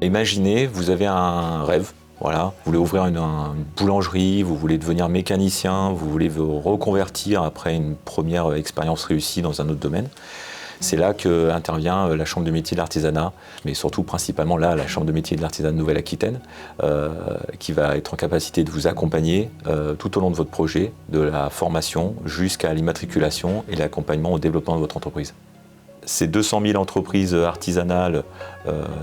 Imaginez, vous avez un rêve, voilà, vous voulez ouvrir une boulangerie, vous voulez devenir mécanicien, vous voulez vous reconvertir après une première expérience réussie dans un autre domaine. C'est là qu'intervient la Chambre de métier de l'artisanat, mais surtout principalement là, la Chambre de métier de l'artisanat de Nouvelle-Aquitaine, qui va être en capacité de vous accompagner tout au long de votre projet, de la formation jusqu'à l'immatriculation et l'accompagnement au développement de votre entreprise. Ces 200 000 entreprises artisanales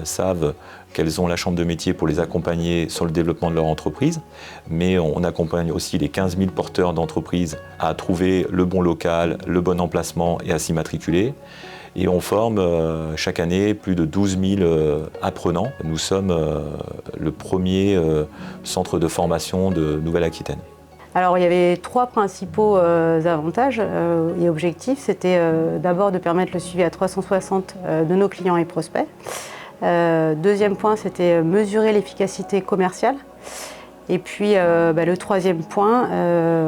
savent qu'elles ont la Chambre de métier pour les accompagner sur le développement de leur entreprise, mais on accompagne aussi les 15 000 porteurs d'entreprises à trouver le bon local, le bon emplacement et à s'immatriculer. Et on forme chaque année plus de 12 000 apprenants. Nous sommes le premier centre de formation de Nouvelle-Aquitaine. Alors il y avait 3 principaux avantages et objectifs. C'était d'abord de permettre le suivi à 360 de nos clients et prospects. Deuxième point, c'était mesurer l'efficacité commerciale. Et puis le troisième point,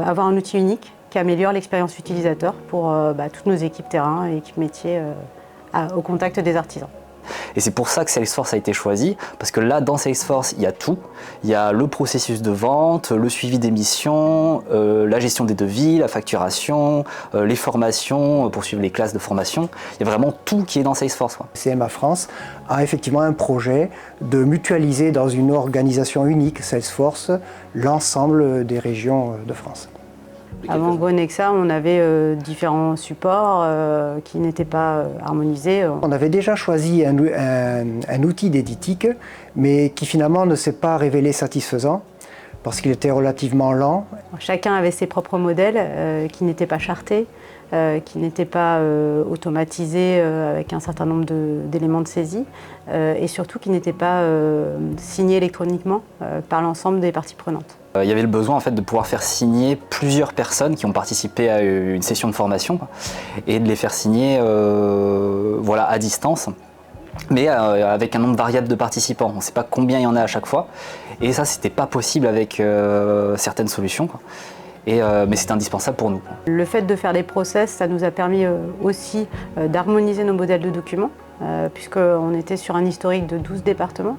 avoir un outil unique qui améliore l'expérience utilisateur pour toutes nos équipes terrain et équipes métiers au contact des artisans. Et c'est pour ça que Salesforce a été choisi, parce que là, dans Salesforce, il y a tout. Il y a le processus de vente, le suivi des missions, la gestion des devis, la facturation, les formations pour suivre les classes de formation. Il y a vraiment tout qui est dans Salesforce, quoi. CMA France a effectivement un projet de mutualiser dans une organisation unique, Salesforce, l'ensemble des régions de France. Avant GoNexa, on avait différents supports qui n'étaient pas harmonisés. On avait déjà choisi un outil d'éditique, mais qui finalement ne s'est pas révélé satisfaisant, parce qu'il était relativement lent. Chacun avait ses propres modèles qui n'étaient pas chartés, qui n'étaient pas automatisés avec un certain nombre d'éléments de saisie, et surtout qui n'étaient pas signés électroniquement par l'ensemble des parties prenantes. Il y avait le besoin en fait de pouvoir faire signer plusieurs personnes qui ont participé à une session de formation et de les faire signer à distance, mais avec un nombre variable de participants. On ne sait pas combien il y en a à chaque fois, et ça c'était pas possible avec certaines solutions, quoi. Mais c'est indispensable pour nous. Le fait de faire des process, ça nous a permis aussi d'harmoniser nos modèles de documents, puisqu'on était sur un historique de 12 départements.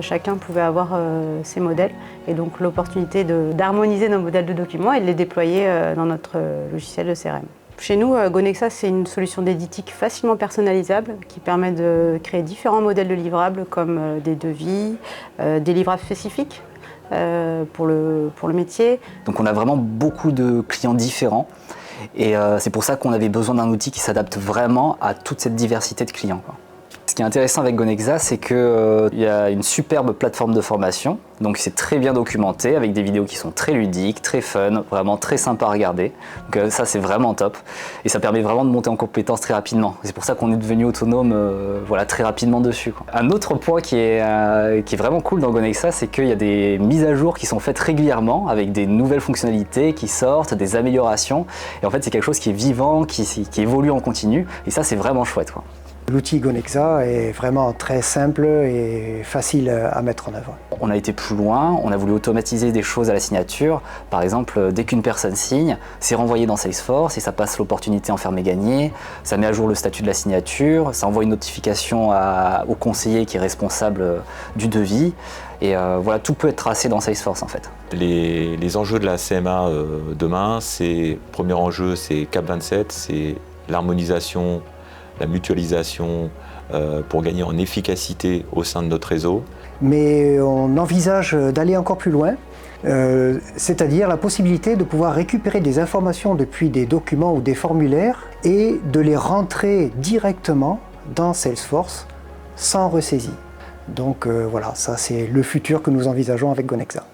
Chacun pouvait avoir ses modèles, et donc l'opportunité d'harmoniser nos modèles de documents et de les déployer dans notre logiciel de CRM. Chez nous, GoNexa, c'est une solution d'éditique facilement personnalisable qui permet de créer différents modèles de livrables comme des devis, des livrables spécifiques pour le métier. Donc on a vraiment beaucoup de clients différents, et c'est pour ça qu'on avait besoin d'un outil qui s'adapte vraiment à toute cette diversité de clients, quoi. Ce qui est intéressant avec GoNexa, c'est qu'il y a une superbe plateforme de formation, donc c'est très bien documenté, avec des vidéos qui sont très ludiques, très fun, vraiment très sympa à regarder. Donc ça c'est vraiment top, et ça permet vraiment de monter en compétences très rapidement. C'est pour ça qu'on est devenu autonome très rapidement dessus, quoi. Un autre point qui est vraiment cool dans GoNexa, c'est qu'il y a des mises à jour qui sont faites régulièrement, avec des nouvelles fonctionnalités qui sortent, des améliorations, et en fait c'est quelque chose qui est vivant, qui évolue en continu, et ça c'est vraiment chouette, quoi. L'outil GoNexa est vraiment très simple et facile à mettre en œuvre. On a été plus loin, on a voulu automatiser des choses à la signature. Par exemple, dès qu'une personne signe, c'est renvoyé dans Salesforce et ça passe l'opportunité en fermer-gagner. Ça met à jour le statut de la signature, ça envoie une notification au conseiller qui est responsable du devis. Et tout peut être tracé dans Salesforce en fait. Les enjeux de la CMA demain, premier enjeu, c'est CAP 27, c'est l'harmonisation, la mutualisation pour gagner en efficacité au sein de notre réseau. Mais on envisage d'aller encore plus loin, c'est-à-dire la possibilité de pouvoir récupérer des informations depuis des documents ou des formulaires et de les rentrer directement dans Salesforce sans ressaisie. Donc ça c'est le futur que nous envisageons avec GoNexa.